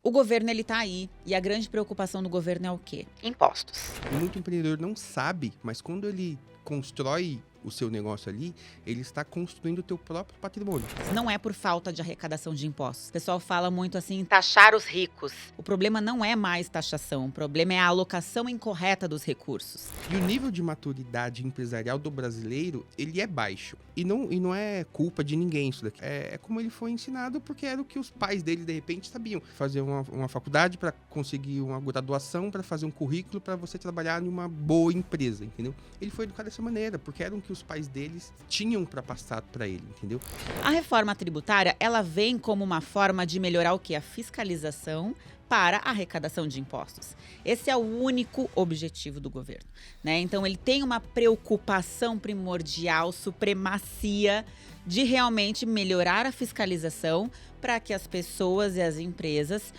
O governo, ele tá aí. E a grande preocupação do governo é o quê? Impostos. E muito empreendedor não sabe, mas quando ele constrói o seu negócio ali, ele está construindo o teu próprio patrimônio. Não é por falta de arrecadação de impostos. O pessoal fala muito assim, taxar os ricos. O problema não é mais taxação, o problema é a alocação incorreta dos recursos. E o nível de maturidade empresarial do brasileiro, ele é baixo. E não é culpa de ninguém isso daqui. É como ele foi ensinado, porque era o que os pais dele, de repente, sabiam. Fazer uma faculdade para conseguir uma graduação, para fazer um currículo, para você trabalhar em uma boa empresa, entendeu? Ele foi educado dessa maneira, porque era o que os pais deles tinham para passar para ele, entendeu? A reforma tributária, ela vem como uma forma de melhorar o quê? A fiscalização para a arrecadação de impostos. Esse é o único objetivo do governo, né? Então, ele tem uma preocupação primordial, supremacia, de realmente melhorar a fiscalização para que as pessoas e as empresas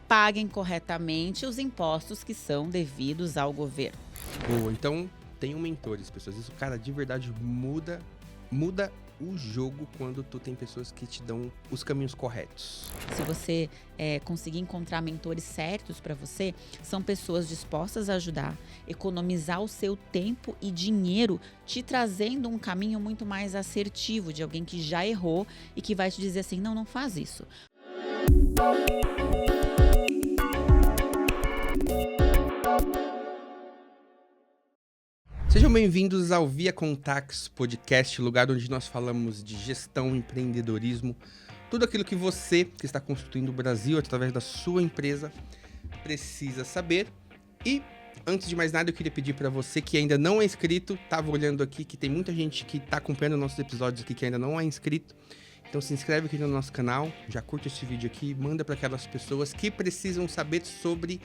paguem corretamente os impostos que são devidos ao governo. Boa, então tenham mentores, pessoas. Isso, cara, de verdade muda o jogo quando tu tem pessoas que te dão os caminhos corretos. Se você conseguir encontrar mentores certos para você, são pessoas dispostas a ajudar, economizar o seu tempo e dinheiro, te trazendo um caminho muito mais assertivo de alguém que já errou e que vai te dizer assim, não faz isso. Sejam bem-vindos ao Via Contax Podcast, lugar onde nós falamos de gestão, empreendedorismo, tudo aquilo que você que está construindo o Brasil através da sua empresa precisa saber. E, antes de mais nada, eu queria pedir para você que ainda não é inscrito, estava olhando aqui que tem muita gente que está acompanhando nossos episódios aqui que ainda não é inscrito. Então se inscreve aqui no nosso canal, já curte esse vídeo aqui, manda para aquelas pessoas que precisam saber sobre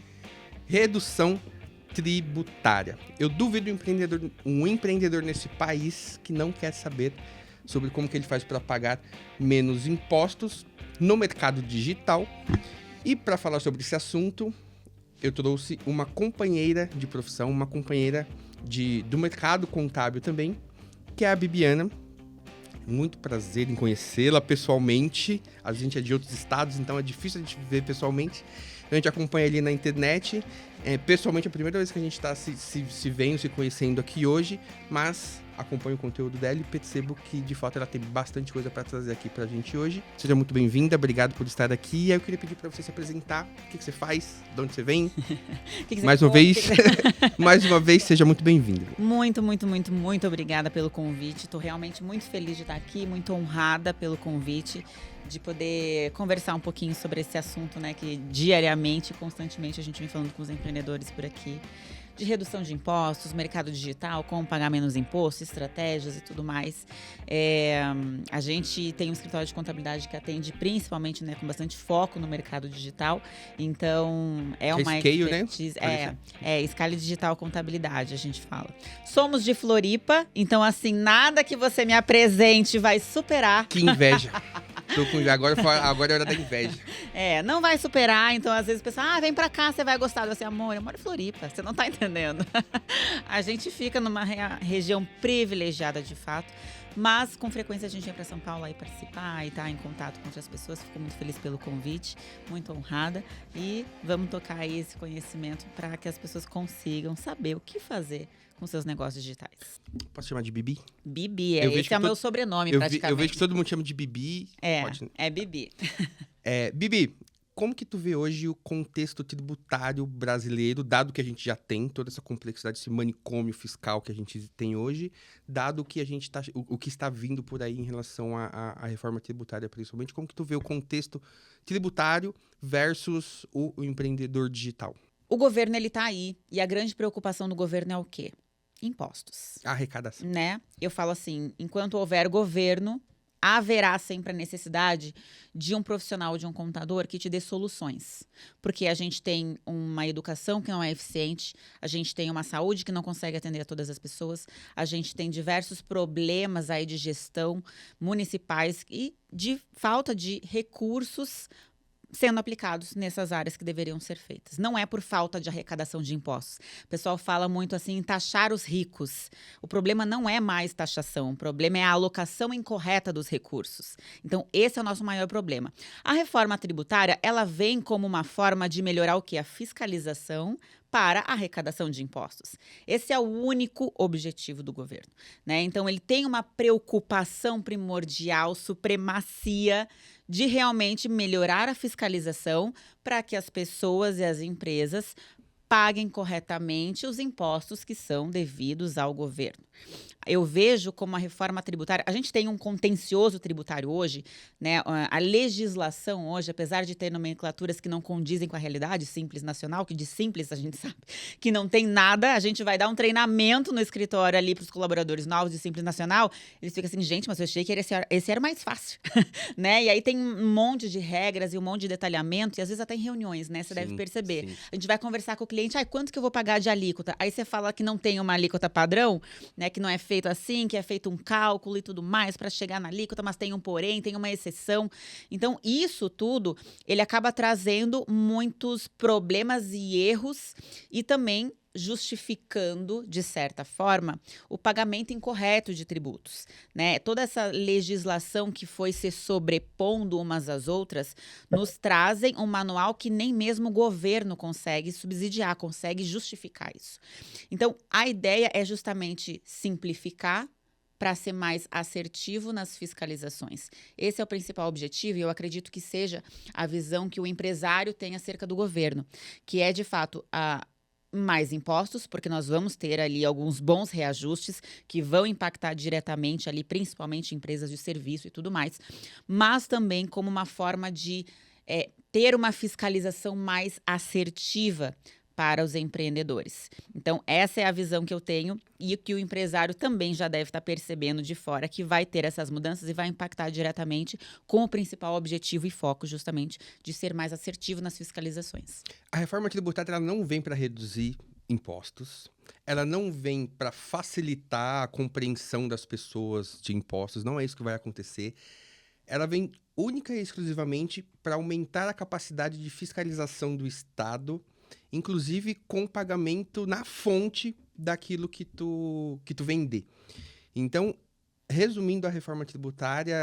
redução tributária. Eu duvido um empreendedor nesse país que não quer saber sobre como que ele faz para pagar menos impostos no mercado digital. E para falar sobre esse assunto, eu trouxe uma companheira de profissão, uma companheira do mercado contábil também, que é a Bibiana. Muito prazer em conhecê-la pessoalmente. A gente é de outros estados, então é difícil a gente ver pessoalmente. A gente acompanha ali na internet. Pessoalmente, é a primeira vez que a gente está se vendo, se conhecendo aqui hoje, mas acompanho o conteúdo dela e percebo que, de fato, ela tem bastante coisa para trazer aqui para a gente hoje. Seja muito bem-vinda, obrigado por estar aqui. E aí eu queria pedir para você se apresentar, o que você faz, de onde você vem. Mais uma vez, seja muito bem-vinda. Muito obrigada pelo convite. Estou realmente muito feliz de estar aqui, muito honrada pelo convite, de poder conversar um pouquinho sobre esse assunto, né, que diariamente, constantemente a gente vem falando com os empreendedores por aqui, de redução de impostos, mercado digital, como pagar menos imposto, estratégias e tudo mais. A gente tem um escritório de contabilidade que atende principalmente, né, com bastante foco no mercado digital. Então, é uma expertise, né? Scale Digital Contabilidade, a gente fala. Somos de Floripa, então assim, nada que você me apresente vai superar. Que inveja. Agora é hora da inveja. Não vai superar, então às vezes o pessoal, vem pra cá, você vai gostar. Eu assim, amor, eu moro em Floripa, você não tá entendendo. A gente fica numa região privilegiada de fato, mas com frequência a gente vem pra São Paulo aí participar e tá em contato com outras pessoas. Fico muito feliz pelo convite, muito honrada, e vamos tocar aí esse conhecimento para que as pessoas consigam saber o que fazer com seus negócios digitais. Posso chamar de Bibi? Bibi, esse é o meu sobrenome praticamente. Eu vejo que todo mundo chama de Bibi. É Bibi. Bibi, como que tu vê hoje o contexto tributário brasileiro, dado que a gente já tem toda essa complexidade, esse manicômio fiscal que a gente tem hoje, dado que o que está vindo por aí em relação à reforma tributária, principalmente, como que tu vê o contexto tributário versus o empreendedor digital? O governo, ele tá aí, e a grande preocupação do governo é o quê? Impostos. Arrecadação. Né? Eu falo assim, enquanto houver governo, haverá sempre a necessidade de um profissional, de um contador que te dê soluções. Porque a gente tem uma educação que não é eficiente, a gente tem uma saúde que não consegue atender a todas as pessoas, a gente tem diversos problemas aí de gestão municipais e de falta de recursos sendo aplicados nessas áreas que deveriam ser feitas. Não é por falta de arrecadação de impostos. O pessoal fala muito assim em taxar os ricos. O problema não é mais taxação, o problema é a alocação incorreta dos recursos. Então, esse é o nosso maior problema. A reforma tributária, ela vem como uma forma de melhorar o quê? A fiscalização para a arrecadação de impostos. Esse é o único objetivo do governo, né? Então, ele tem uma preocupação primordial, supremacia, de realmente melhorar a fiscalização para que as pessoas e as empresas paguem corretamente os impostos que são devidos ao governo. Eu vejo como a reforma tributária... A gente tem um contencioso tributário hoje, né? A legislação hoje, apesar de ter nomenclaturas que não condizem com a realidade, Simples Nacional, que de simples a gente sabe que não tem nada, a gente vai dar um treinamento no escritório ali para os colaboradores novos de Simples Nacional, eles ficam assim, gente, mas eu achei que esse era o mais fácil, né? E aí tem um monte de regras e um monte de detalhamento, e às vezes até em reuniões, né? Você deve perceber. Sim. A gente vai conversar com o cliente, quanto que eu vou pagar de alíquota? Aí você fala que não tem uma alíquota padrão, né? Que não é feito assim, que é feito um cálculo e tudo mais para chegar na alíquota, mas tem um porém, tem uma exceção. Então, isso tudo, ele acaba trazendo muitos problemas e erros e também justificando, de certa forma, o pagamento incorreto de tributos, né? Toda essa legislação que foi se sobrepondo umas às outras nos trazem um manual que nem mesmo o governo consegue subsidiar, consegue justificar isso. Então, a ideia é justamente simplificar para ser mais assertivo nas fiscalizações. Esse é o principal objetivo e eu acredito que seja a visão que o empresário tem acerca do governo, que é, de fato, mais impostos, porque nós vamos ter ali alguns bons reajustes que vão impactar diretamente ali, principalmente empresas de serviço e tudo mais, mas também como uma forma de ter uma fiscalização mais assertiva para os empreendedores. Então, essa é a visão que eu tenho e que o empresário também já deve estar percebendo de fora, que vai ter essas mudanças e vai impactar diretamente com o principal objetivo e foco justamente de ser mais assertivo nas fiscalizações. A reforma tributária ela não vem para reduzir impostos, ela não vem para facilitar a compreensão das pessoas de impostos, não é isso que vai acontecer. Ela vem única e exclusivamente para aumentar a capacidade de fiscalização do Estado, inclusive com pagamento na fonte daquilo que tu vender. Então, resumindo a reforma tributária,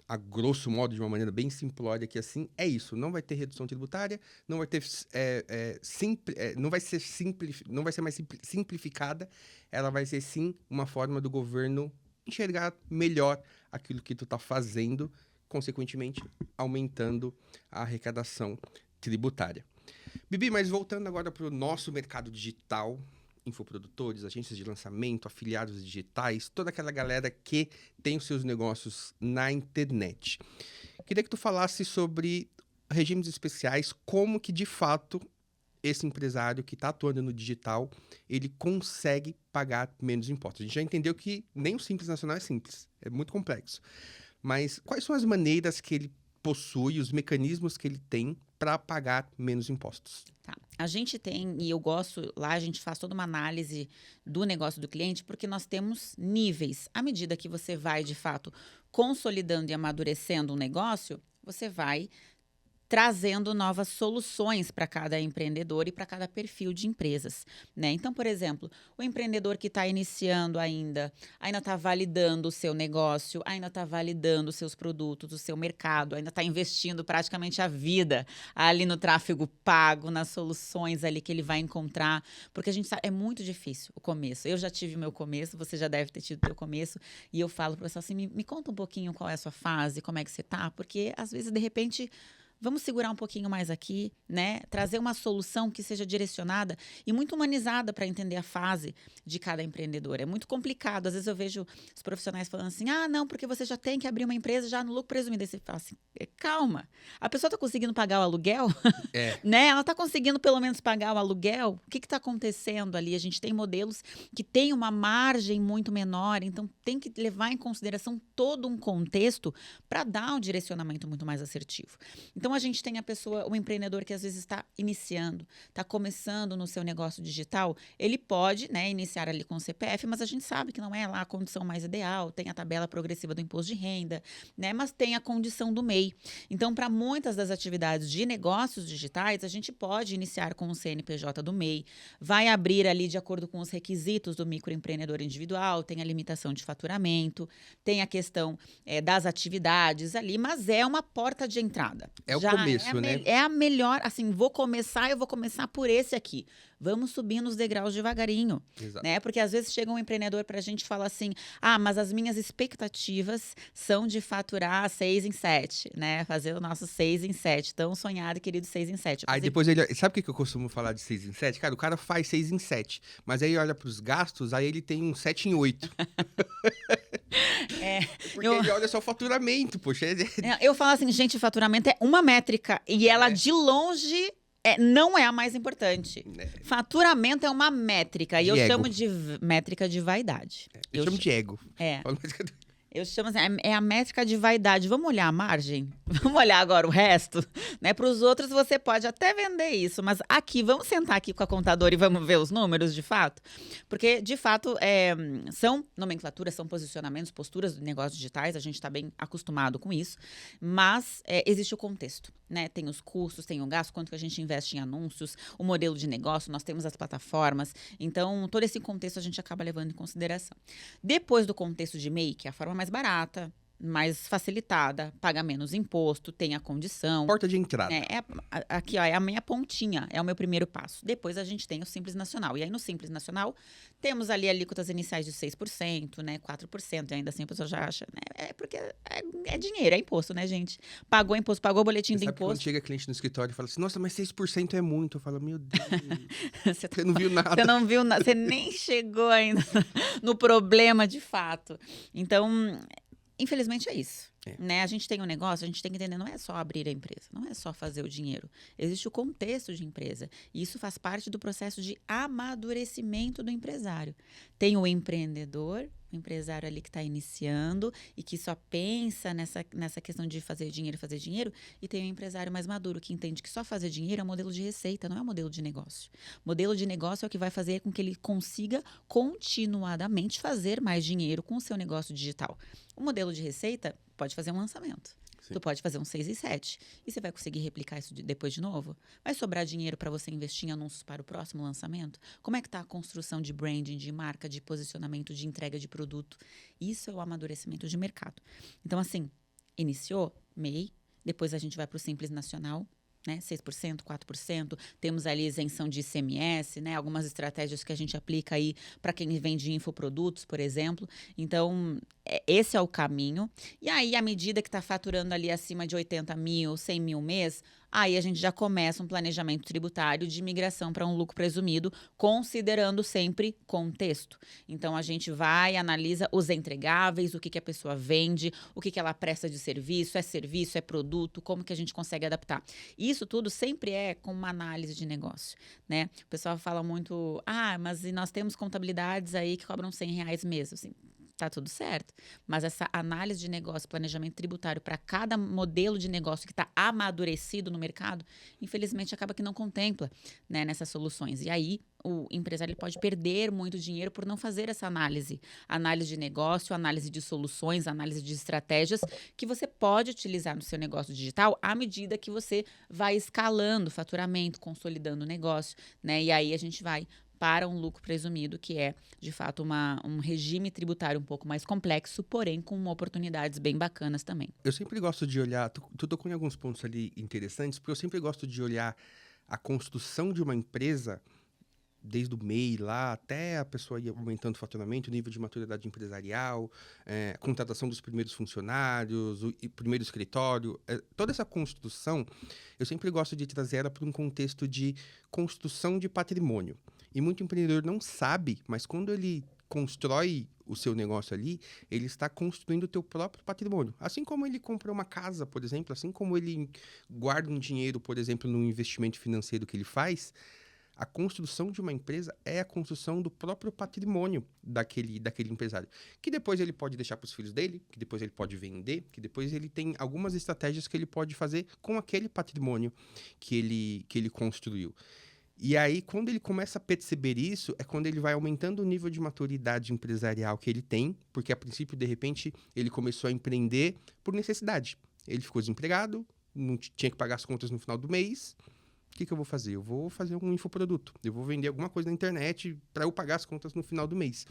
a grosso modo, de uma maneira bem simplória aqui assim, é isso. Não vai ter redução tributária, não vai ter não vai ser mais simplificada, ela vai ser sim uma forma do governo enxergar melhor aquilo que tu tá fazendo, consequentemente aumentando a arrecadação tributária. Bibi, mas voltando agora para o nosso mercado digital, infoprodutores, agências de lançamento, afiliados digitais, toda aquela galera que tem os seus negócios na internet. Queria que tu falasse sobre regimes especiais, como que de fato esse empresário que está atuando no digital, ele consegue pagar menos impostos. A gente já entendeu que nem o Simples Nacional é simples, é muito complexo. Mas quais são as maneiras que ele possui, os mecanismos que ele tem para pagar menos impostos? Tá. A gente tem, e eu gosto, lá a gente faz toda uma análise do negócio do cliente, porque nós temos níveis. À medida que você vai, de fato, consolidando e amadurecendo um negócio, você vai trazendo novas soluções para cada empreendedor e para cada perfil de empresas, né? Então, por exemplo, o empreendedor que está iniciando ainda está validando o seu negócio, ainda está validando os seus produtos, o seu mercado, ainda está investindo praticamente a vida ali no tráfego pago, nas soluções ali que ele vai encontrar, porque a gente sabe, é muito difícil o começo. Eu já tive o meu começo, você já deve ter tido o seu começo, e eu falo para o pessoal assim, me conta um pouquinho qual é a sua fase, como é que você está, porque às vezes, de repente, vamos segurar um pouquinho mais aqui, né? Trazer uma solução que seja direcionada e muito humanizada para entender a fase de cada empreendedor. É muito complicado. Às vezes eu vejo os profissionais falando assim, não, porque você já tem que abrir uma empresa já no lucro presumido. Aí você fala assim, calma, a pessoa está conseguindo pagar o aluguel? Né? Ela está conseguindo pelo menos pagar o aluguel? O que está acontecendo ali? A gente tem modelos que têm uma margem muito menor, então tem que levar em consideração todo um contexto para dar um direcionamento muito mais assertivo. Então, Então, a gente tem a pessoa, o empreendedor que às vezes está iniciando, está começando no seu negócio digital, ele pode, né, iniciar ali com o CPF, mas a gente sabe que não é lá a condição mais ideal, tem a tabela progressiva do imposto de renda, né, mas tem a condição do MEI. Então, para muitas das atividades de negócios digitais, a gente pode iniciar com o CNPJ do MEI, vai abrir ali de acordo com os requisitos do microempreendedor individual, tem a limitação de faturamento, tem a questão das atividades ali, mas é uma porta de entrada. É o começo, né? É a melhor, assim, eu vou começar por esse aqui. Vamos subindo os degraus devagarinho, Exato. né? Porque às vezes chega um empreendedor para a gente e fala assim, mas as minhas expectativas são de faturar 6 em 7, né? Fazer o nosso 6 em 7, tão sonhado e querido 6 em 7. Aí depois ele... Sabe o que eu costumo falar de 6 em 7? Cara, o cara faz 6 em 7, mas aí olha pros gastos, aí ele tem um 7 em 8. Porque ele olha só o faturamento, poxa. Eu falo assim, gente, faturamento é uma métrica e ela de longe... não é a mais importante. Faturamento é uma métrica. E eu chamo de métrica de vaidade. Eu chamo de ego. Eu chamo assim, é a métrica de vaidade. Vamos olhar a margem? Vamos olhar agora o resto? Né? Para os outros você pode até vender isso, mas aqui, vamos sentar aqui com a contadora e vamos ver os números de fato? Porque, de fato, são nomenclaturas, são posicionamentos, posturas de negócios digitais, a gente está bem acostumado com isso, mas existe o contexto, né? Tem os custos, tem o gasto, quanto que a gente investe em anúncios, o modelo de negócio, nós temos as plataformas, então todo esse contexto a gente acaba levando em consideração. Depois do contexto de MEI, que é a forma mais barata, mais facilitada, paga menos imposto, tem a condição. Porta de entrada. Aqui, ó, é a minha pontinha, é o meu primeiro passo. Depois a gente tem o Simples Nacional. E aí no Simples Nacional, temos ali alíquotas iniciais de 6%, né, 4%, e ainda assim a pessoa já acha, né, porque é dinheiro, é imposto, né, gente? Pagou imposto, pagou o boletim do imposto. Quando chega cliente no escritório e fala assim, nossa, mas 6% é muito. Eu falo, meu Deus, você não viu nada. Você não viu nada, você nem chegou ainda no problema de fato. Então... Infelizmente é isso, né? A gente tem um negócio, a gente tem que entender, não é só abrir a empresa, não é só fazer o dinheiro. Existe o contexto de empresa e isso faz parte do processo de amadurecimento do empresário. Tem o empreendedor, o empresário ali que está iniciando e que só pensa nessa questão de fazer dinheiro, e tem o empresário mais maduro que entende que só fazer dinheiro é um modelo de receita, não é um modelo de negócio. Modelo de negócio é o que vai fazer com que ele consiga continuadamente fazer mais dinheiro com o seu negócio digital. O modelo de receita pode fazer um lançamento. Sim. Tu pode fazer um 6 e 7. E você vai conseguir replicar isso depois de novo? Vai sobrar dinheiro para você investir em anúncios para o próximo lançamento? Como é que está a construção de branding, de marca, de posicionamento, de entrega de produto? Isso é o amadurecimento de mercado. Então, assim, iniciou, MEI, depois a gente vai para o Simples Nacional, né? 6%, 4%, temos ali isenção de ICMS, né? Algumas estratégias que a gente aplica aí para quem vende infoprodutos, por exemplo. Então, esse é o caminho. E aí, à medida que está faturando ali acima de 80 mil, 100 mil mês, aí a gente já começa um planejamento tributário de migração para um lucro presumido, considerando sempre contexto. Então, a gente vai, analisa os entregáveis, o que a pessoa vende, o que ela presta de serviço, é produto, como que a gente consegue adaptar. Isso tudo sempre é com uma análise de negócio, né? O pessoal fala muito, mas nós temos contabilidades aí que cobram R$100 mês, assim. Tá tudo certo, mas essa análise de negócio, planejamento tributário para cada modelo de negócio que está amadurecido no mercado, infelizmente acaba que não contempla, né, nessas soluções. E aí o empresário ele pode perder muito dinheiro por não fazer essa análise de negócio, análise de soluções, análise de estratégias que você pode utilizar no seu negócio digital à medida que você vai escalando o faturamento, consolidando o negócio, né? E aí a gente vai para um lucro presumido, que é, de fato, um regime tributário um pouco mais complexo, porém com oportunidades bem bacanas também. Eu sempre gosto de olhar, tu tocou em alguns pontos ali interessantes, porque eu sempre gosto de olhar a construção de uma empresa, desde o MEI lá, até a pessoa ir aumentando o faturamento, o nível de maturidade empresarial, a contratação dos primeiros funcionários, o primeiro escritório, toda essa construção, eu sempre gosto de trazer ela para um contexto de construção de patrimônio. E muito empreendedor não sabe, mas quando ele constrói o seu negócio ali, ele está construindo o teu próprio patrimônio. Assim como ele compra uma casa, por exemplo, assim como ele guarda um dinheiro, por exemplo, no investimento financeiro que ele faz, A construção de uma empresa é a construção do próprio patrimônio daquele empresário. Que depois ele pode deixar para os filhos dele, que depois ele pode vender, que depois ele tem algumas estratégias que ele pode fazer com aquele patrimônio que ele construiu. E aí, quando ele começa a perceber isso, é quando ele vai aumentando o nível de maturidade empresarial que ele tem, porque a princípio, de repente, ele começou a empreender por necessidade. Ele ficou desempregado, não tinha que pagar as contas no final do mês. O que eu vou fazer? Eu vou fazer um infoproduto. Eu vou vender alguma coisa na internet para eu pagar as contas no final do mês.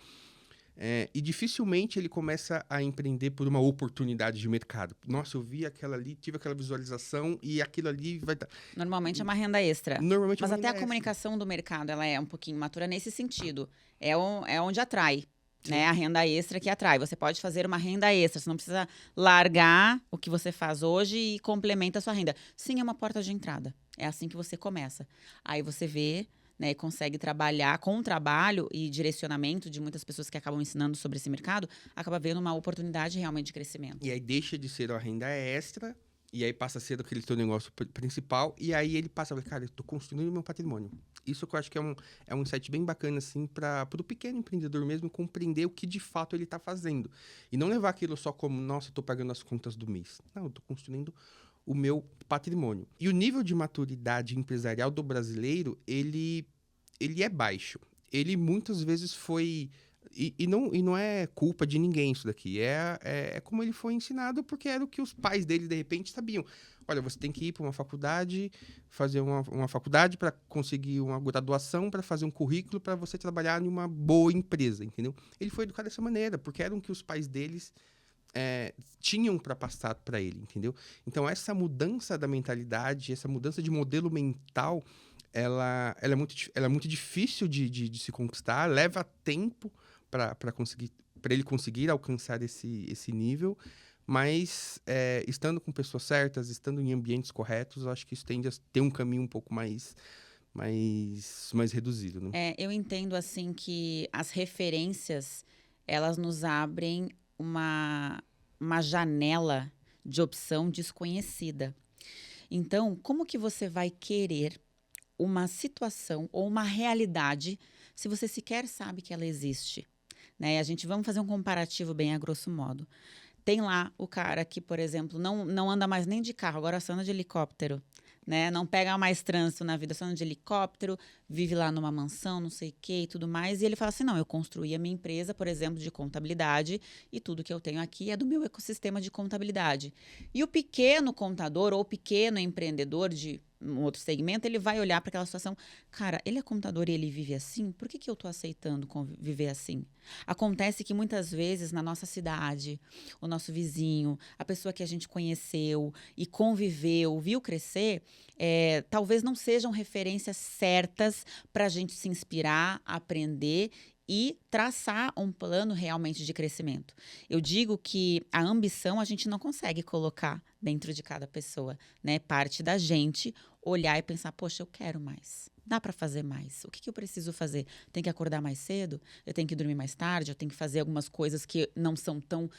E dificilmente ele começa a empreender por uma oportunidade de mercado. Nossa, eu vi aquela ali, tive aquela visualização e aquilo ali vai dar. Normalmente é uma renda extra. Normalmente Mas é uma até renda a comunicação do mercado, ela é um pouquinho matura nesse sentido. É onde atrai, né? A renda extra que atrai. Você pode fazer uma renda extra, você não precisa largar o que você faz hoje e complementa a sua renda. Sim, é uma porta de entrada. É assim que você começa. Aí você vê, né, e consegue trabalhar com o trabalho e direcionamento de muitas pessoas que acabam ensinando sobre esse mercado, acaba vendo uma oportunidade realmente de crescimento. E aí deixa de ser uma renda extra, e aí passa a ser aquele teu negócio principal, e aí ele passa a ver, cara, eu tô construindo meu patrimônio. Isso que eu acho que é um insight bem bacana, assim, para o pequeno empreendedor mesmo compreender o que de fato ele tá fazendo. E não levar aquilo só como, nossa, eu tô pagando as contas do mês. Não, eu tô construindo o meu patrimônio. E o nível de maturidade empresarial do brasileiro, ele é baixo. Ele muitas vezes foi... E não é culpa de ninguém isso daqui. É como ele foi ensinado, porque era o que os pais dele, de repente, sabiam. Olha, você tem que ir para uma faculdade, fazer uma faculdade para conseguir uma graduação, para fazer um currículo, para você trabalhar em uma boa empresa, entendeu? Ele foi educado dessa maneira, porque era o que os pais deles tinham para passar para ele, entendeu? Então, essa mudança da mentalidade, essa mudança de modelo mental, ela é muito difícil de se conquistar, leva tempo para ele conseguir alcançar esse nível, mas estando com pessoas certas, estando em ambientes corretos, eu acho que isso tende a ter um caminho um pouco mais reduzido, né? Eu entendo assim que as referências, elas nos abrem uma janela de opção desconhecida. Então, como que você vai querer uma situação ou uma realidade se você sequer sabe que ela existe? Né? Vamos fazer um comparativo bem a grosso modo. Tem lá o cara que, por exemplo, não anda mais nem de carro, agora só anda de helicóptero. Né? Não pega mais trânsito na vida, só anda de helicóptero, vive lá numa mansão, não sei o que e tudo mais. E ele fala assim, não, eu construí a minha empresa, por exemplo, de contabilidade e tudo que eu tenho aqui é do meu ecossistema de contabilidade. E o pequeno contador ou o pequeno empreendedor de um outro segmento, ele vai olhar para aquela situação, cara, ele é contador e ele vive assim, por que eu estou aceitando viver assim? Acontece que muitas vezes na nossa cidade, o nosso vizinho, a pessoa que a gente conheceu e conviveu, viu crescer, talvez não sejam referências certas para a gente se inspirar, aprender e traçar um plano realmente de crescimento. Eu digo que a ambição a gente não consegue colocar dentro de cada pessoa, né? Parte da gente olhar e pensar, poxa, eu quero mais. Dá para fazer mais. O que eu preciso fazer? Tenho que acordar mais cedo? Eu tenho que dormir mais tarde? Eu tenho que fazer algumas coisas que não são tão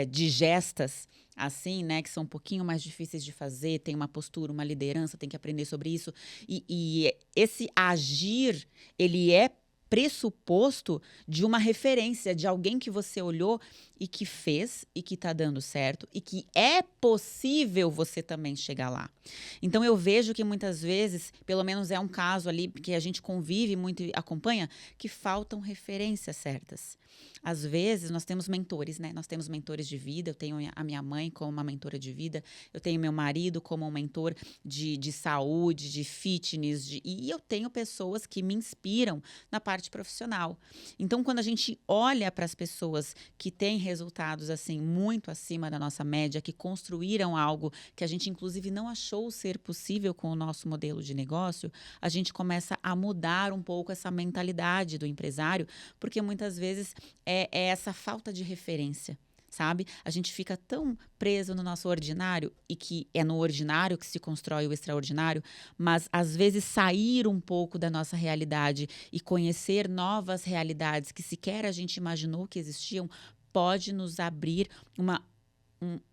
digestas assim, né? Que são um pouquinho mais difíceis de fazer. Tem uma postura, uma liderança, tem que aprender sobre isso. E esse agir, ele é pressuposto de uma referência, de alguém que você olhou e que fez e que está dando certo e que é possível você também chegar lá. Então, eu vejo que muitas vezes, pelo menos é um caso ali que a gente convive muito e acompanha, que faltam referências certas. Às vezes, nós temos mentores, né? Nós temos mentores de vida, eu tenho a minha mãe como uma mentora de vida, eu tenho meu marido como um mentor de saúde, de fitness, e eu tenho pessoas que me inspiram na parte profissional. Então, quando a gente olha para as pessoas que têm resultados assim muito acima da nossa média, que construíram algo que a gente inclusive não achou ser possível com o nosso modelo de negócio, a gente começa a mudar um pouco essa mentalidade do empresário, porque muitas vezes é essa falta de referência. Sabe? A gente fica tão preso no nosso ordinário e que é no ordinário que se constrói o extraordinário, mas às vezes sair um pouco da nossa realidade e conhecer novas realidades que sequer a gente imaginou que existiam pode nos abrir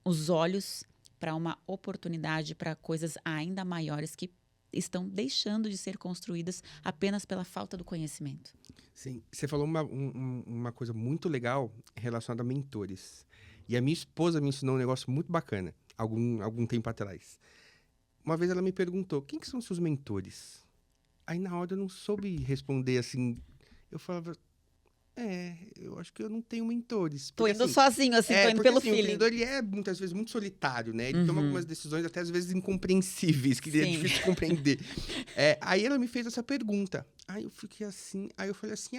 os olhos para uma oportunidade para coisas ainda maiores que estão deixando de ser construídas apenas pela falta do conhecimento. Sim, você falou uma coisa muito legal relacionada a mentores. E a minha esposa me ensinou um negócio muito bacana, algum tempo atrás. Uma vez ela me perguntou, quem que são seus mentores? Aí na hora eu não soube responder assim. Eu falava, eu acho que eu não tenho mentores. Tô Porque, indo assim, sozinho, assim, tô indo porque, pelo assim, feeling. o empreendedor, ele é muitas vezes muito solitário, né? Ele toma algumas decisões até às vezes incompreensíveis, que é Sim. difícil de compreender. Aí ela me fez essa pergunta. Aí eu fiquei assim, aí eu falei assim,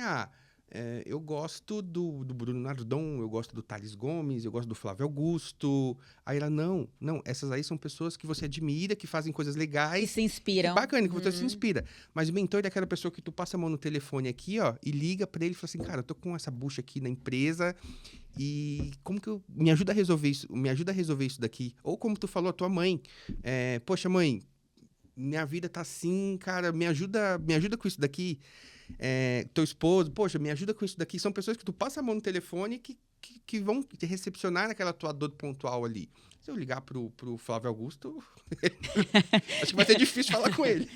eu gosto do Bruno Nardon, eu gosto do Thales Gomes, eu gosto do Flávio Augusto. Aí ela, não, essas aí são pessoas que você admira, que fazem coisas Que legais. se inspiram. Que bacana, que você se inspira. Mas o mentor é aquela pessoa que tu passa a mão no telefone aqui, ó, e liga pra ele e fala assim, cara, eu tô com essa bucha aqui na empresa e como que me ajuda a resolver isso daqui? Ou como tu falou, a tua mãe, poxa, mãe, minha vida tá assim, cara, me ajuda com isso daqui. Teu esposo, poxa, me ajuda com isso daqui. São pessoas que tu passa a mão no telefone que vão te recepcionar naquela tua dor pontual ali. Se eu ligar pro Flávio Augusto, acho que vai ser difícil falar com ele.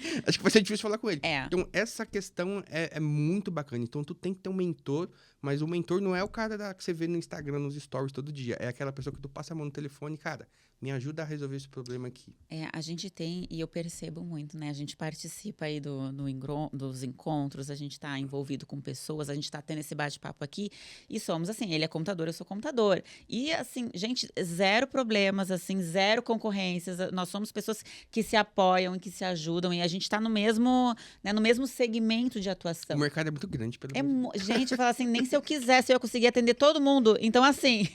Então, essa questão é muito bacana. Então, tu tem que ter um mentor, mas o mentor não é o cara que você vê no Instagram, nos stories todo dia. É aquela pessoa que tu passa a mão no telefone, cara, me ajuda a resolver esse problema aqui. A gente tem, e eu percebo muito, né? A gente participa aí dos encontros, a gente tá envolvido com pessoas, a gente tá tendo esse bate-papo aqui e somos assim, ele é computador, eu sou computador. E assim, gente, zero problemas, assim, zero concorrências, nós somos pessoas que se apoiam e que se ajudam e a gente tá no mesmo segmento de atuação. O mercado é muito grande, pelo menos. Gente, fala assim, nem se eu quisesse eu conseguir atender todo mundo. Então, assim,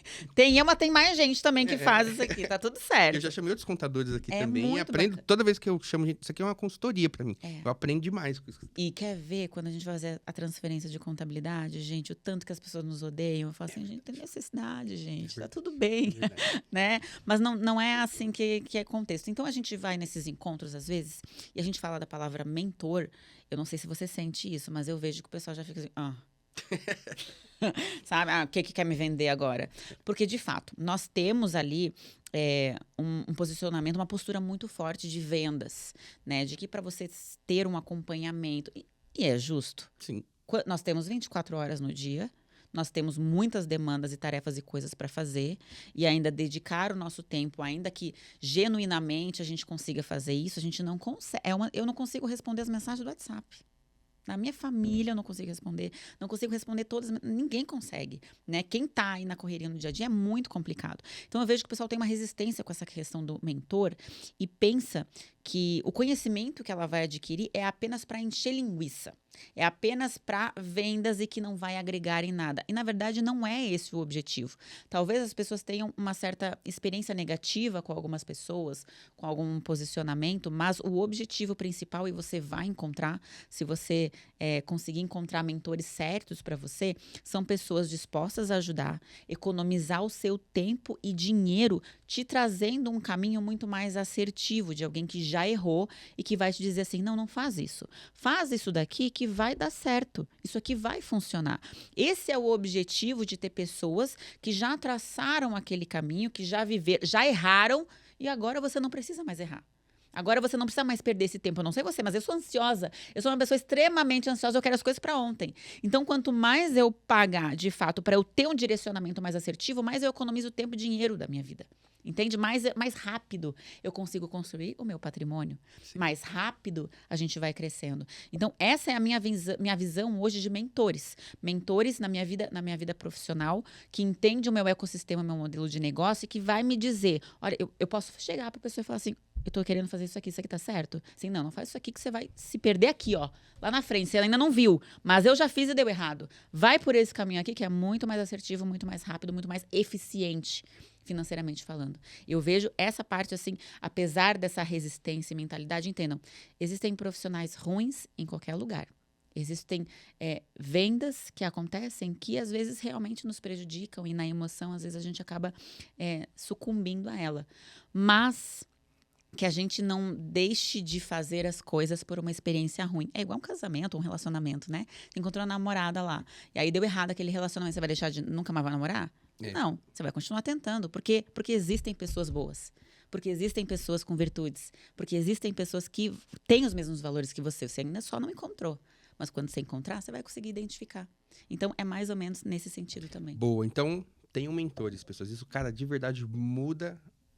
mas tem mais gente também que faz isso aqui, tá tudo certo. Eu já chamei outros contadores aqui também muito e aprendo bacana. toda vez que eu chamo gente. Isso aqui é uma consultoria pra mim. Eu aprendo demais com isso. E quer ver quando a gente vai fazer a transferência de contabilidade, gente, o tanto que as pessoas nos odeiam. Eu falo assim, gente, tem necessidade, gente, tá tudo bem, né? Mas não é assim que é contexto. Então, a gente vai nesses encontros, às vezes, e a gente fala da palavra mentor. Eu não sei se você sente isso, mas eu vejo que o pessoal já fica assim, sabe? O que quer me vender agora? Porque, de fato, nós temos ali um posicionamento, uma postura muito forte de vendas, né? De que para você ter um acompanhamento, e é justo. Sim. Nós temos 24 horas no dia, nós temos muitas demandas e tarefas e coisas para fazer, e ainda dedicar o nosso tempo, ainda que genuinamente a gente consiga fazer isso, a gente não consegue. Eu não consigo responder as mensagens do WhatsApp. Na minha família eu não consigo responder todas, ninguém consegue, né? Quem tá aí na correria no dia a dia é muito complicado. Então eu vejo que o pessoal tem uma resistência com essa questão do mentor e pensa que o conhecimento que ela vai adquirir é apenas para encher linguiça, é apenas para vendas e que não vai agregar em nada. E na verdade não é esse o objetivo. Talvez as pessoas tenham uma certa experiência negativa com algumas pessoas, com algum posicionamento, mas o objetivo principal, e você vai encontrar, se você conseguir encontrar mentores certos para você, são pessoas dispostas a ajudar, economizar o seu tempo e dinheiro, te trazendo um caminho muito mais assertivo de alguém que já errou e que vai te dizer assim, não faz isso. Faz isso daqui que vai dar certo. Isso aqui vai funcionar. Esse é o objetivo de ter pessoas que já traçaram aquele caminho, que já viveram, já erraram e agora você não precisa mais errar. Agora você não precisa mais perder esse tempo. Eu não sei você, mas eu sou ansiosa. Eu sou uma pessoa extremamente ansiosa. Eu quero as coisas para ontem. Então, quanto mais eu pagar, de fato, para eu ter um direcionamento mais assertivo, mais eu economizo tempo e dinheiro da minha vida. Entende? Mais rápido eu consigo construir o meu patrimônio. Sim. Mais rápido a gente vai crescendo. Então, essa é a minha visão hoje de mentores. Mentores na minha vida profissional, que entende o meu ecossistema, o meu modelo de negócio e que vai me dizer, olha, eu posso chegar para a pessoa e falar assim, eu tô querendo fazer isso aqui tá certo? Assim, não faz isso aqui que você vai se perder aqui, ó. Lá na frente, você ainda não viu, mas eu já fiz e deu errado. Vai por esse caminho aqui que é muito mais assertivo, muito mais rápido, muito mais eficiente, financeiramente falando. Eu vejo essa parte assim, apesar dessa resistência e mentalidade, entendam, existem profissionais ruins em qualquer lugar. Existem vendas que acontecem que às vezes realmente nos prejudicam e na emoção, às vezes a gente acaba sucumbindo a ela. Mas que a gente não deixe de fazer as coisas por uma experiência ruim. É igual um casamento, um relacionamento, né? Você encontrou uma namorada lá, e aí deu errado aquele relacionamento, você vai deixar de nunca mais vai namorar? Não, você vai continuar tentando, porque existem pessoas boas. Porque existem pessoas com virtudes. Porque existem pessoas que têm os mesmos valores que você. Você ainda só não encontrou. Mas quando você encontrar, você vai conseguir identificar. Então, é mais ou menos nesse sentido também. Boa, então tenham mentores, pessoas. Isso, cara, de verdade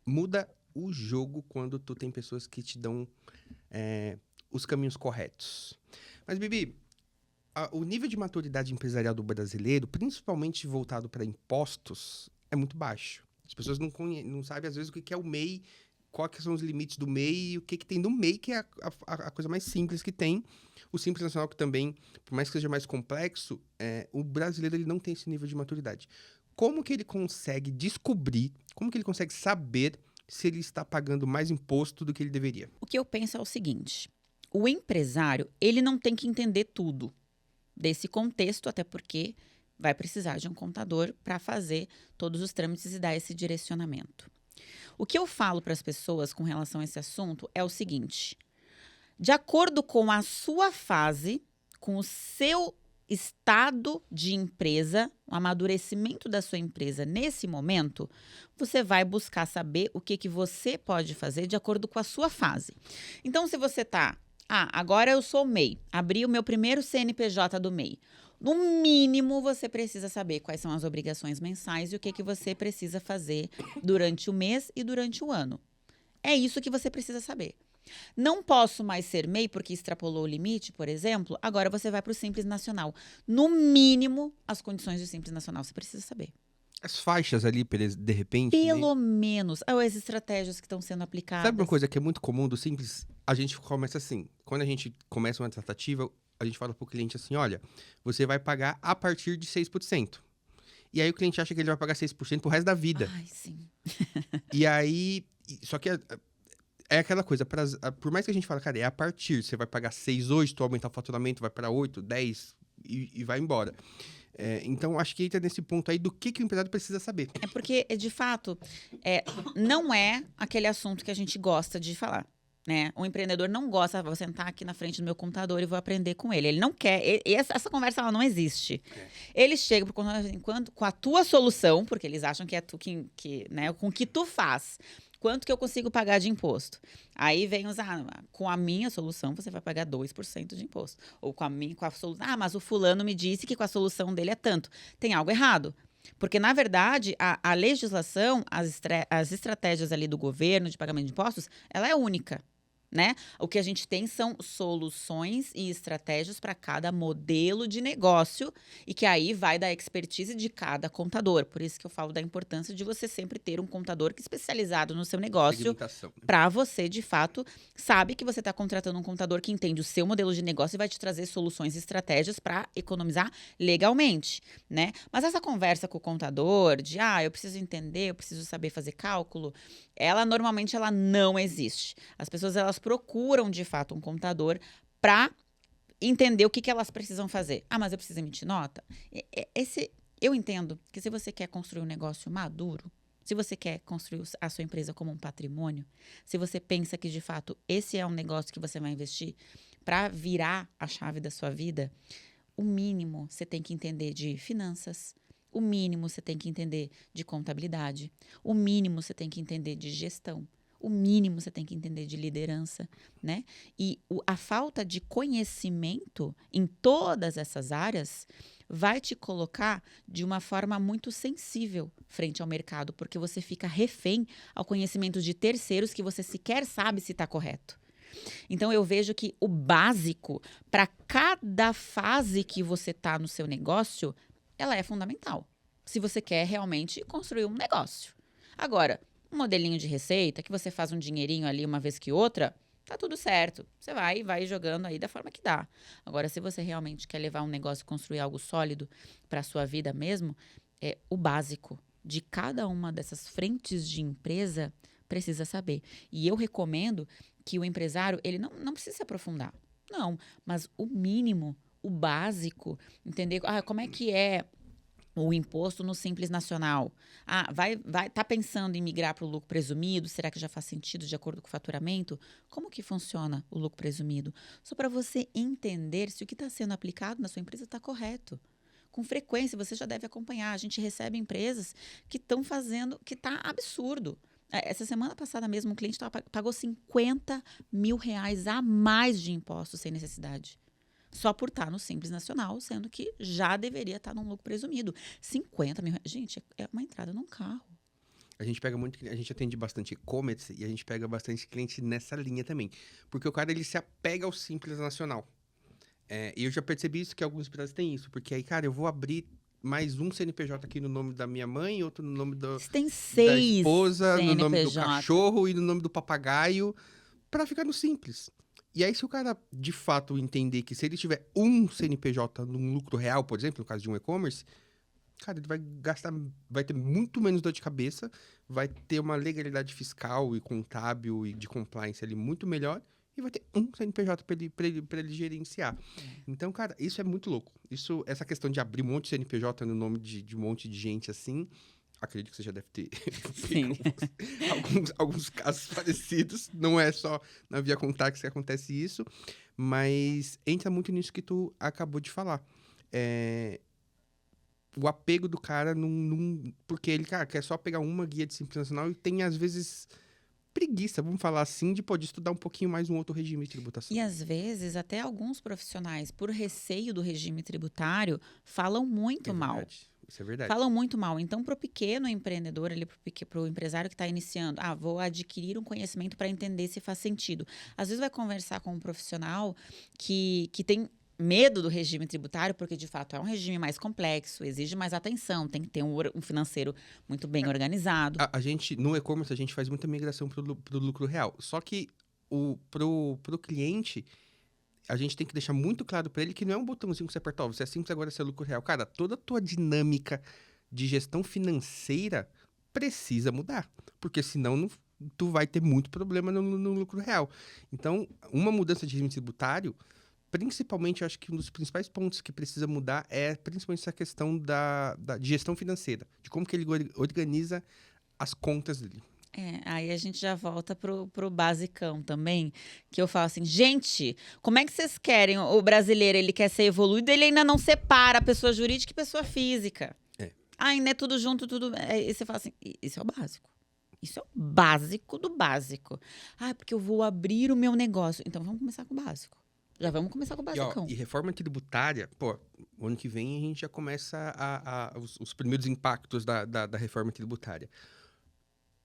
muda o jogo quando tu tem pessoas que te dão os caminhos corretos. Mas, Bibi, o nível de maturidade empresarial do brasileiro, principalmente voltado para impostos, é muito baixo. As pessoas não sabem, às vezes, o que é o MEI, quais são os limites do MEI e o que tem no MEI, que é a coisa mais simples que tem. O Simples Nacional, que também, por mais que seja mais complexo, o brasileiro ele não tem esse nível de maturidade. Como que ele consegue descobrir, como que ele consegue saber se ele está pagando mais imposto do que ele deveria? O que eu penso é o seguinte: o empresário, ele não tem que entender tudo desse contexto, até porque vai precisar de um contador para fazer todos os trâmites e dar esse direcionamento. O que eu falo para as pessoas com relação a esse assunto é o seguinte: de acordo com a sua fase, com o seu estado de empresa, o amadurecimento da sua empresa nesse momento, você vai buscar saber o que você pode fazer de acordo com a sua fase. Então, se você tá, agora eu sou MEI, abri o meu primeiro CNPJ do MEI. No mínimo, você precisa saber quais são as obrigações mensais e o que você precisa fazer durante o mês e durante o ano. É isso que você precisa saber. Não posso mais ser MEI porque extrapolou o limite, por exemplo, agora você vai para o Simples Nacional. No mínimo, as condições do Simples Nacional você precisa saber. As faixas ali, de repente... Pelo menos, as estratégias que estão sendo aplicadas. Sabe uma coisa que é muito comum do Simples? A gente começa assim, quando a gente começa uma tratativa, a gente fala pro cliente assim, olha, você vai pagar a partir de 6%. E aí o cliente acha que ele vai pagar 6% pro resto da vida. Ai, sim. E aí, só que é aquela coisa, por mais que a gente fale, cara, é a partir, você vai pagar 6 hoje, tu aumentar o faturamento, vai para 8, 10 e vai embora. Então, acho que entra nesse ponto aí do que o empresário precisa saber. É porque, de fato, não é aquele assunto que a gente gosta de falar. Né? O empreendedor não gosta, vou sentar aqui na frente do meu computador e vou aprender com ele. Ele não quer, essa conversa ela não existe. Eles chegam pro contador com a tua solução, porque eles acham que é tu né, com o que tu faz. Quanto que eu consigo pagar de imposto? Aí vem com a minha solução você vai pagar 2% de imposto. Ou com a solução, mas o fulano me disse que com a solução dele é tanto. Tem algo errado. Porque, na verdade, a legislação, as estratégias ali do governo de pagamento de impostos, ela é única. Né? O que a gente tem são soluções e estratégias para cada modelo de negócio e que aí vai da expertise de cada contador. Por isso que eu falo da importância de você sempre ter um contador que é especializado no seu negócio, para você, de fato, sabe que você está contratando um contador que entende o seu modelo de negócio e vai te trazer soluções e estratégias para economizar legalmente, né? Mas essa conversa com o contador de, eu preciso entender, eu preciso saber fazer cálculo, normalmente ela não existe. As pessoas, elas procuram, de fato, um contador para entender o que elas precisam fazer. Mas eu preciso emitir nota? Eu entendo que se você quer construir um negócio maduro, se você quer construir a sua empresa como um patrimônio, se você pensa que, de fato, esse é um negócio que você vai investir para virar a chave da sua vida, o mínimo você tem que entender de finanças, o mínimo você tem que entender de contabilidade, o mínimo você tem que entender de gestão, o mínimo você tem que entender de liderança, né? E a falta de conhecimento em todas essas áreas vai te colocar de uma forma muito sensível frente ao mercado, porque você fica refém ao conhecimento de terceiros que você sequer sabe se está correto. Então, eu vejo que o básico para cada fase que você está no seu negócio, ela é fundamental, se você quer realmente construir um negócio. Agora, um modelinho de receita, que você faz um dinheirinho ali uma vez que outra, tá tudo certo. Você vai jogando aí da forma que dá. Agora, se você realmente quer levar um negócio e construir algo sólido para a sua vida mesmo, o básico de cada uma dessas frentes de empresa precisa saber. E eu recomendo que o empresário, ele não precisa se aprofundar. Não, mas o mínimo, o básico, entender como é que é o imposto no Simples Nacional. Tá pensando em migrar para o lucro presumido? Será que já faz sentido de acordo com o faturamento? Como que funciona o lucro presumido? Só para você entender se o que está sendo aplicado na sua empresa está correto. Com frequência, você já deve acompanhar. A gente recebe empresas que estão fazendo, que está absurdo. Essa semana passada mesmo, um cliente pagou R$ 50 mil a mais de impostos sem necessidade. Só por estar no Simples Nacional, sendo que já deveria estar num lucro presumido. 50 mil. Gente, é uma entrada num carro. A gente atende bastante e-commerce e a gente pega bastante cliente nessa linha também. Porque o cara, ele se apega ao Simples Nacional. E eu já percebi isso, que alguns empresas têm isso. Porque aí, cara, eu vou abrir mais um CNPJ aqui no nome da minha mãe, outro no nome da esposa, CNPJ. no nome do cachorro e no nome do papagaio, para ficar no Simples. E aí, se o cara, de fato, entender que se ele tiver um CNPJ num lucro real, por exemplo, no caso de um e-commerce, cara, ele vai ter muito menos dor de cabeça, vai ter uma legalidade fiscal e contábil e de compliance ali muito melhor e vai ter um CNPJ para ele gerenciar. Então, cara, isso é muito louco. Essa questão de abrir um monte de CNPJ no nome de um monte de gente assim, acredito que você já deve ter alguns casos parecidos. Não é só na Via Contax que acontece isso, mas entra muito nisso que tu acabou de falar. O apego do cara porque ele, cara, quer só pegar uma guia de Simples Nacional e tem, às vezes, preguiça, vamos falar assim, de poder estudar um pouquinho mais um outro regime de tributação. E, às vezes, até alguns profissionais, por receio do regime tributário, falam muito mal. Isso é verdade. Falam muito mal. Então, para o pequeno empreendedor, para o empresário que está iniciando, vou adquirir um conhecimento para entender se faz sentido. Às vezes vai conversar com um profissional que tem medo do regime tributário, porque de fato é um regime mais complexo, exige mais atenção, tem que ter um financeiro muito bem organizado. A gente, no e-commerce, a gente faz muita migração pro lucro real. Só que pro cliente, a gente tem que deixar muito claro para ele que não é um botãozinho que você aperta, você é simples, agora você é lucro real. Cara, toda a tua dinâmica de gestão financeira precisa mudar, porque senão tu vai ter muito problema no lucro real. Então, uma mudança de regime tributário, principalmente, eu acho que um dos principais pontos que precisa mudar é principalmente essa questão de gestão financeira, de como que ele organiza as contas dele. Aí a gente já volta pro basicão também, que eu falo assim, gente, como é que vocês querem? O brasileiro, ele quer ser evoluído, ele ainda não separa pessoa jurídica e pessoa física. Ainda é tudo junto, tudo... E você fala assim, isso é o básico. Isso é o básico do básico. Porque eu vou abrir o meu negócio. Então, vamos começar com o básico. Já vamos começar com o basicão. E reforma tributária, o ano que vem a gente já começa os primeiros impactos da reforma tributária.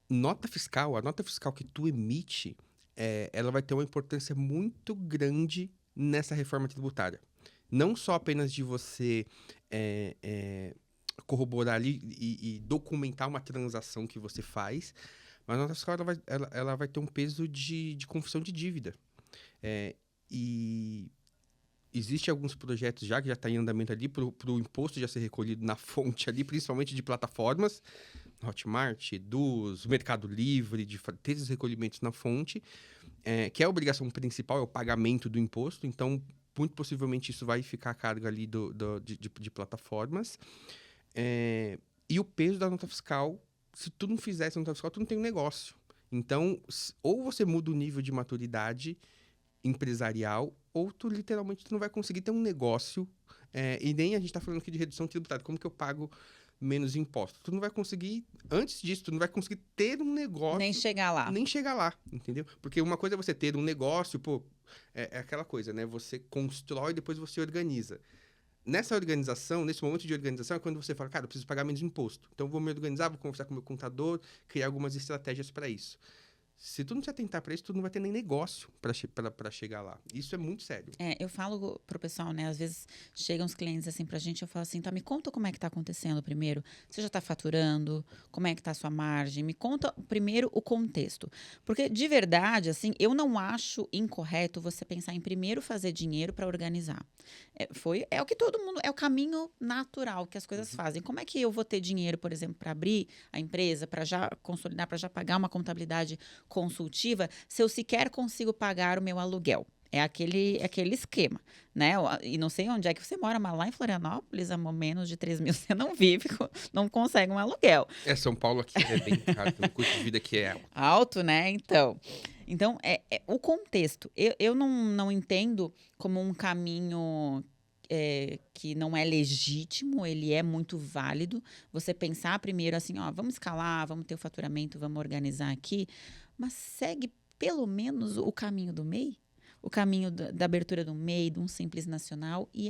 A nota fiscal que tu emite, ela vai ter uma importância muito grande nessa reforma tributária. Não só apenas de você corroborar ali e documentar uma transação que você faz, mas a nota fiscal ela vai ter um peso de confissão de dívida. E existem alguns projetos que já está em andamento ali para o imposto já ser recolhido na fonte ali, principalmente de plataformas, Hotmart, Eduz, Mercado Livre, de ter esses recolhimentos na fonte, que é a obrigação principal, é o pagamento do imposto. Então, muito possivelmente isso vai ficar a cargo ali de plataformas. E o peso da nota fiscal, se tu não fizer essa nota fiscal, tu não tem um negócio. Então, ou você muda o nível de maturidade empresarial, ou tu literalmente não vai conseguir ter um negócio, e nem a gente está falando aqui de redução tributária, como que eu pago menos imposto? Tu não vai conseguir, antes disso, tu não vai conseguir ter um negócio... Nem chegar lá, entendeu? Porque uma coisa é você ter um negócio, é aquela coisa, né? Você constrói, depois você organiza. Nessa organização, nesse momento de organização, é quando você fala, cara, eu preciso pagar menos imposto. Então, eu vou me organizar, vou conversar com o meu contador, criar algumas estratégias para isso. Se tu não se atentar para isso, tu não vai ter nem negócio para chegar lá. Isso é muito sério. Eu falo pro pessoal, né? Às vezes chegam os clientes assim pra gente, eu falo assim, me conta como é que tá acontecendo primeiro. Você já tá faturando? Como é que tá a sua margem? Me conta primeiro o contexto. Porque, de verdade, assim, eu não acho incorreto você pensar em primeiro fazer dinheiro para organizar. É o que todo mundo... É o caminho natural que as coisas fazem. Como é que eu vou ter dinheiro, por exemplo, para abrir a empresa, para já consolidar, para já pagar uma contabilidade consultiva, se eu sequer consigo pagar o meu aluguel? É aquele esquema, né? E não sei onde é que você mora, mas lá em Florianópolis, a menos de 3 mil, você não vive, não consegue um aluguel. São Paulo aqui é bem caro, o custo de vida aqui é alto, né? Então o contexto. Eu não entendo como um caminho que não é legítimo, ele é muito válido. Você pensar primeiro assim, ó, vamos escalar, vamos ter o faturamento, vamos organizar aqui, mas segue pelo menos o caminho do MEI, o caminho da abertura do MEI, de um Simples Nacional, e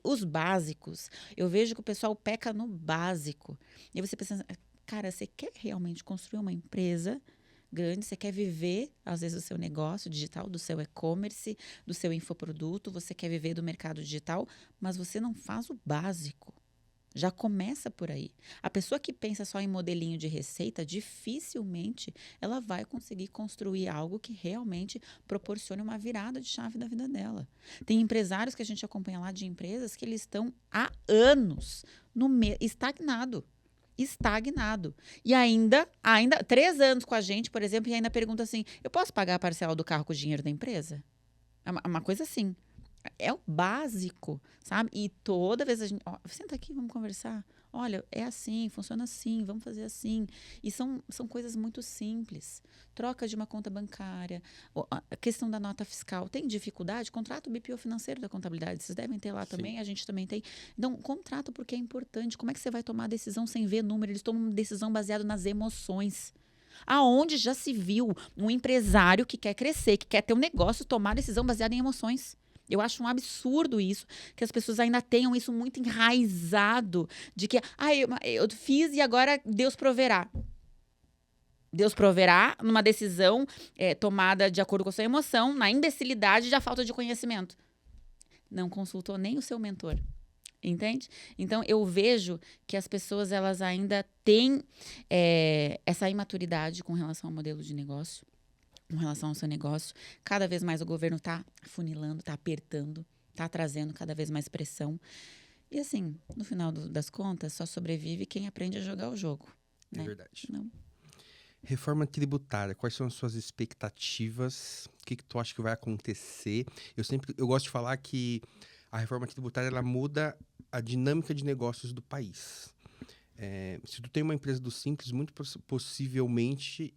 os básicos. Eu vejo que o pessoal peca no básico. E você pensa, cara, você quer realmente construir uma empresa grande, você quer viver, às vezes, do seu negócio digital, do seu e-commerce, do seu infoproduto, você quer viver do mercado digital, mas você não faz o básico. Já começa por aí. A pessoa que pensa só em modelinho de receita, dificilmente ela vai conseguir construir algo que realmente proporcione uma virada de chave da vida dela. Tem empresários que a gente acompanha lá de empresas que eles estão há anos estagnado. E ainda 3 anos com a gente, por exemplo, e ainda pergunta assim, eu posso pagar a parcela do carro com o dinheiro da empresa? É uma coisa assim. É o básico, sabe? E toda vez a gente... Ó, senta aqui, vamos conversar. Olha, é assim, funciona assim, vamos fazer assim. E são coisas muito simples. Troca de uma conta bancária, a questão da nota fiscal. Tem dificuldade? Contrata o BPO financeiro da contabilidade. Vocês devem ter lá também, Sim. a gente também tem. Então, contrata porque é importante. Como é que você vai tomar a decisão sem ver número? Eles tomam decisão baseada nas emoções. Aonde já se viu um empresário que quer crescer, que quer ter um negócio, tomar decisão baseada em emoções? Eu acho um absurdo isso, que as pessoas ainda tenham isso muito enraizado, de que, eu fiz e agora Deus proverá. Deus proverá numa decisão tomada de acordo com a sua emoção, na imbecilidade da falta de conhecimento. Não consultou nem o seu mentor. Entende? Então, eu vejo que as pessoas, elas ainda têm essa imaturidade com relação ao modelo de negócio, com relação ao seu negócio. Cada vez mais o governo está afunilando, está apertando, está trazendo cada vez mais pressão. E assim, no final das contas, só sobrevive quem aprende a jogar o jogo. É Né? verdade. Não. Reforma tributária, quais são as suas expectativas? O que tu acha que vai acontecer? Eu gosto de falar que a reforma tributária ela muda a dinâmica de negócios do país. Se tu tem uma empresa do Simples, muito possivelmente,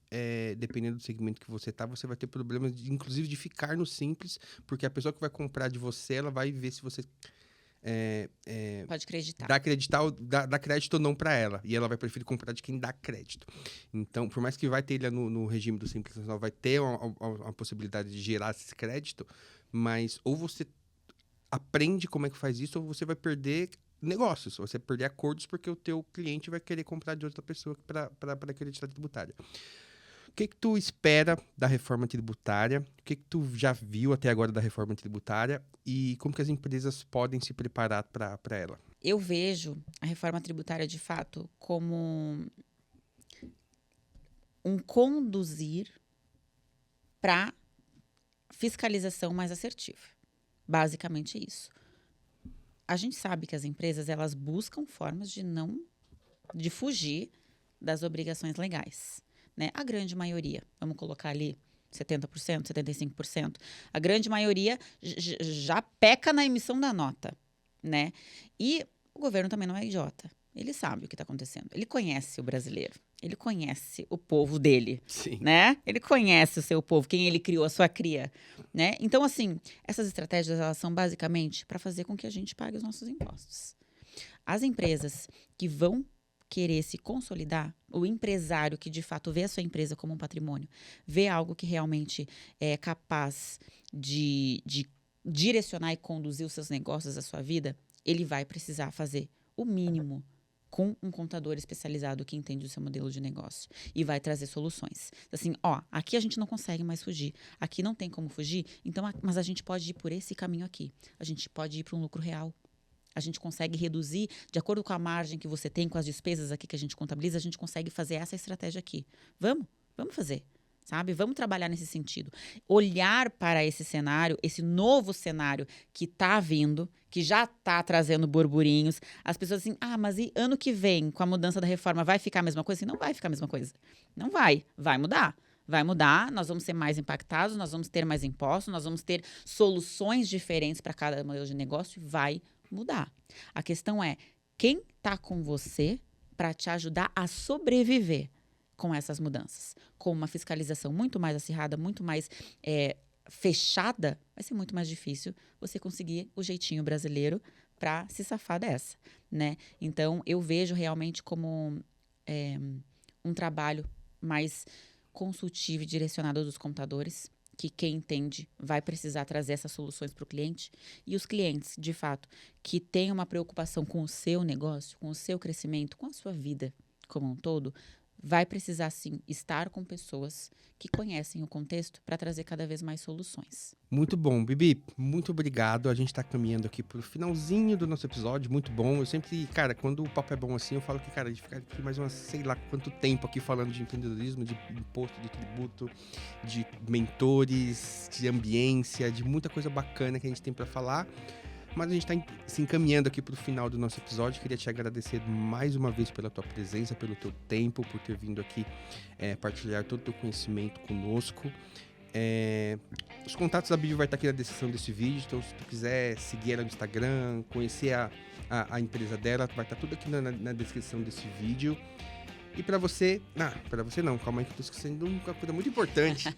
dependendo do segmento que você tá, você vai ter problemas, inclusive, de ficar no Simples, porque a pessoa que vai comprar de você, ela vai ver se você Pode acreditar. dá crédito ou não para ela. E ela vai preferir comprar de quem dá crédito. Então, por mais que vai ter ele no regime do Simples Nacional, vai ter uma possibilidade de gerar esse crédito, mas ou você aprende como é que faz isso, ou você vai perder negócios, você vai perder acordos porque o teu cliente vai querer comprar de outra pessoa para acreditar tributária. O que tu espera da reforma tributária? O que tu já viu até agora da reforma tributária? E como que as empresas podem se preparar para ela? Eu vejo a reforma tributária, de fato, como um conduzir para fiscalização mais assertiva. Basicamente isso. A gente sabe que as empresas, elas buscam formas de fugir das obrigações legais, né? A grande maioria, vamos colocar ali 70%, 75%, a grande maioria já peca na emissão da nota, né? E o governo também não é idiota. Ele sabe o que está acontecendo. Ele conhece o brasileiro. Ele conhece o povo dele, Sim. Né? Ele conhece o seu povo, quem ele criou, a sua cria, né? Então, assim, essas estratégias, elas são basicamente para fazer com que a gente pague os nossos impostos. As empresas que vão querer se consolidar, o empresário que, de fato, vê a sua empresa como um patrimônio, vê algo que realmente é capaz de direcionar e conduzir os seus negócios, a sua vida, ele vai precisar fazer o mínimo com um contador especializado que entende o seu modelo de negócio e vai trazer soluções. Assim, aqui a gente não consegue mais fugir, aqui não tem como fugir, então, mas a gente pode ir por esse caminho aqui, a gente pode ir para um lucro real. A gente consegue reduzir, de acordo com a margem que você tem, com as despesas aqui que a gente contabiliza, a gente consegue fazer essa estratégia aqui. Vamos fazer, sabe? Vamos trabalhar nesse sentido. Olhar para esse cenário, esse novo cenário que está vindo, que já está trazendo burburinhos. As pessoas assim, mas e ano que vem, com a mudança da reforma, vai ficar a mesma coisa? Assim, não vai ficar a mesma coisa. Não vai mudar. Vai mudar, nós vamos ser mais impactados, nós vamos ter mais impostos, nós vamos ter soluções diferentes para cada modelo de negócio, vai mudar. A questão é, quem está com você para te ajudar a sobreviver com essas mudanças? Com uma fiscalização muito mais acirrada, muito mais fechada, vai ser muito mais difícil você conseguir o jeitinho brasileiro para se safar dessa, né? Então, eu vejo realmente como um trabalho mais consultivo e direcionado dos contadores, que quem entende vai precisar trazer essas soluções para o cliente. E os clientes, de fato, que têm uma preocupação com o seu negócio, com o seu crescimento, com a sua vida como um todo, vai precisar, sim, estar com pessoas que conhecem o contexto para trazer cada vez mais soluções. Muito bom, Bibi. Muito obrigado. A gente está caminhando aqui pro finalzinho do nosso episódio. Muito bom. Eu sempre, cara, quando o papo é bom assim, eu falo que, cara, a gente fica aqui mais umas, sei lá quanto tempo aqui falando de empreendedorismo, de imposto, de tributo, de mentores, de ambiência, de muita coisa bacana que a gente tem para falar. Mas a gente está se encaminhando aqui para o final do nosso episódio. Queria te agradecer mais uma vez pela tua presença, pelo teu tempo, por ter vindo aqui partilhar todo o teu conhecimento conosco. Os contatos da Bibi vai estar aqui na descrição desse vídeo. Então, se tu quiser seguir ela no Instagram, conhecer a empresa dela, vai estar tudo aqui na descrição desse vídeo. E para você... para você não, calma aí que eu tô esquecendo uma coisa muito importante.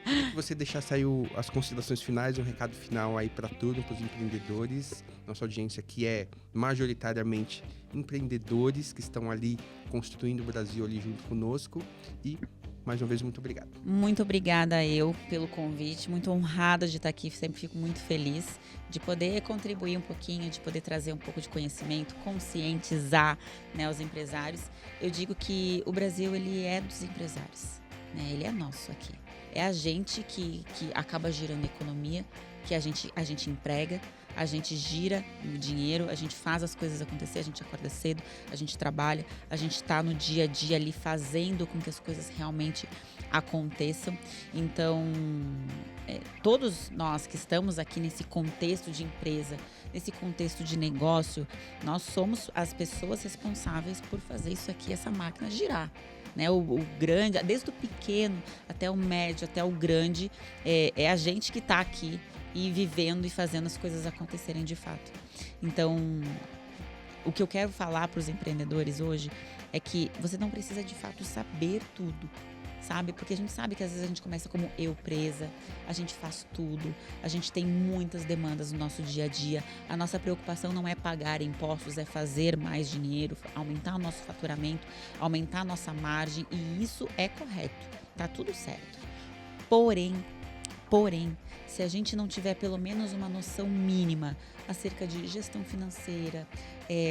Que você deixasse aí as considerações finais, um recado final aí para tudo, para os empreendedores. Nossa audiência aqui é majoritariamente empreendedores que estão ali construindo o Brasil ali junto conosco. E, mais uma vez, muito obrigado. Muito obrigada pelo convite, muito honrada de estar aqui, sempre fico muito feliz de poder contribuir um pouquinho, de poder trazer um pouco de conhecimento, conscientizar, né, os empresários. Eu digo que o Brasil, ele é dos empresários, né? Ele é nosso aqui. É a gente que acaba girando a economia, que a gente emprega, a gente gira o dinheiro, a gente faz as coisas acontecer, a gente acorda cedo, a gente trabalha, a gente está no dia a dia ali fazendo com que as coisas realmente aconteçam. Então, todos nós que estamos aqui nesse contexto de empresa, nesse contexto de negócio, nós somos as pessoas responsáveis por fazer isso aqui, essa máquina girar. Né, o grande, desde o pequeno até o médio, até o grande, é a gente que está aqui e vivendo e fazendo as coisas acontecerem de fato. Então, o que eu quero falar para os empreendedores hoje é que você não precisa de fato saber tudo, sabe? Porque a gente sabe que às vezes a gente começa como presa, a gente faz tudo, a gente tem muitas demandas no nosso dia a dia. A nossa preocupação não é pagar impostos, é fazer mais dinheiro, aumentar o nosso faturamento, aumentar a nossa margem, e isso é correto, tá tudo certo. Porém, se a gente não tiver pelo menos uma noção mínima acerca de gestão financeira,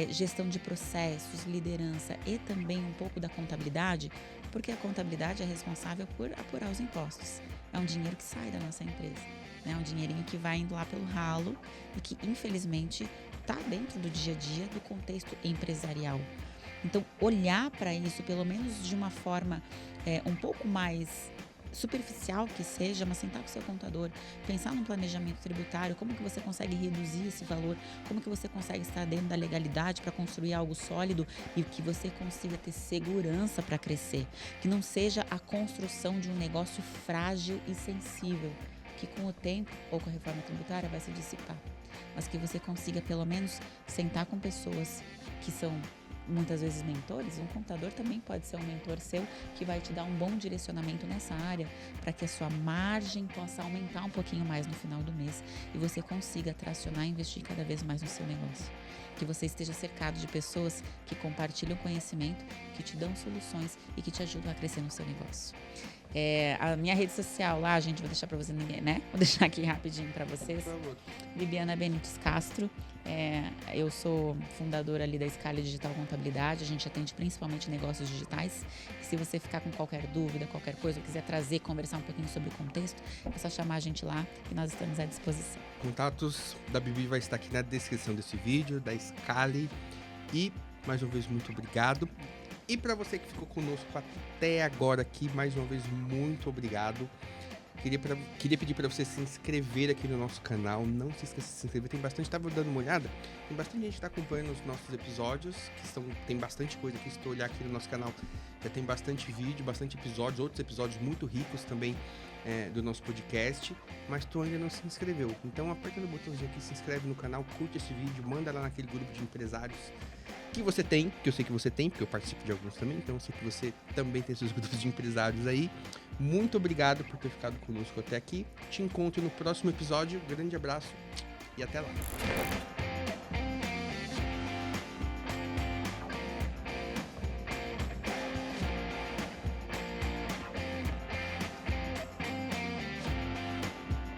gestão de processos, liderança e também um pouco da contabilidade, porque a contabilidade é responsável por apurar os impostos. É um dinheiro que sai da nossa empresa, né? É um dinheirinho que vai indo lá pelo ralo e que, infelizmente, está dentro do dia a dia do contexto empresarial. Então, olhar para isso, pelo menos de uma forma um pouco mais superficial que seja, mas sentar com o seu contador, pensar num planejamento tributário, como que você consegue reduzir esse valor, como que você consegue estar dentro da legalidade para construir algo sólido e que você consiga ter segurança para crescer, que não seja a construção de um negócio frágil e sensível, que com o tempo ou com a reforma tributária vai se dissipar, mas que você consiga pelo menos sentar com pessoas que são muitas vezes mentores. Um contador também pode ser um mentor seu que vai te dar um bom direcionamento nessa área para que a sua margem possa aumentar um pouquinho mais no final do mês e você consiga tracionar e investir cada vez mais no seu negócio. Que você esteja cercado de pessoas que compartilham conhecimento, que te dão soluções e que te ajudam a crescer no seu negócio. A minha rede social lá, gente, vou deixar para você, né? Vou deixar aqui rapidinho para vocês. Por favor. Bibiana Benites Castro. Eu sou fundadora ali da Scali Digital Contabilidade. A gente atende principalmente negócios digitais. Se você ficar com qualquer dúvida, qualquer coisa, ou quiser trazer, conversar um pouquinho sobre o contexto, é só chamar a gente lá e nós estamos à disposição. Contatos da Bibi vai estar aqui na descrição desse vídeo, da Scali. E, mais uma vez, muito obrigado. E para você que ficou conosco até agora aqui, mais uma vez, muito obrigado. Queria pedir para você se inscrever aqui no nosso canal. Não se esqueça de se inscrever. Tem bastante, estava dando uma olhada. Tem bastante gente que está acompanhando os nossos episódios, tem bastante coisa aqui. Se tu olhar aqui no nosso canal, já tem bastante vídeo, bastante episódios, outros episódios muito ricos também do nosso podcast. Mas tu ainda não se inscreveu. Então aperta no botãozinho aqui, se inscreve no canal, curte esse vídeo, manda lá naquele grupo de empresários que você tem, que eu sei que você tem, porque eu participo de alguns também, então eu sei que você também tem seus grupos de empresários aí. Muito obrigado por ter ficado conosco até aqui. Te encontro no próximo episódio. Grande abraço e até lá.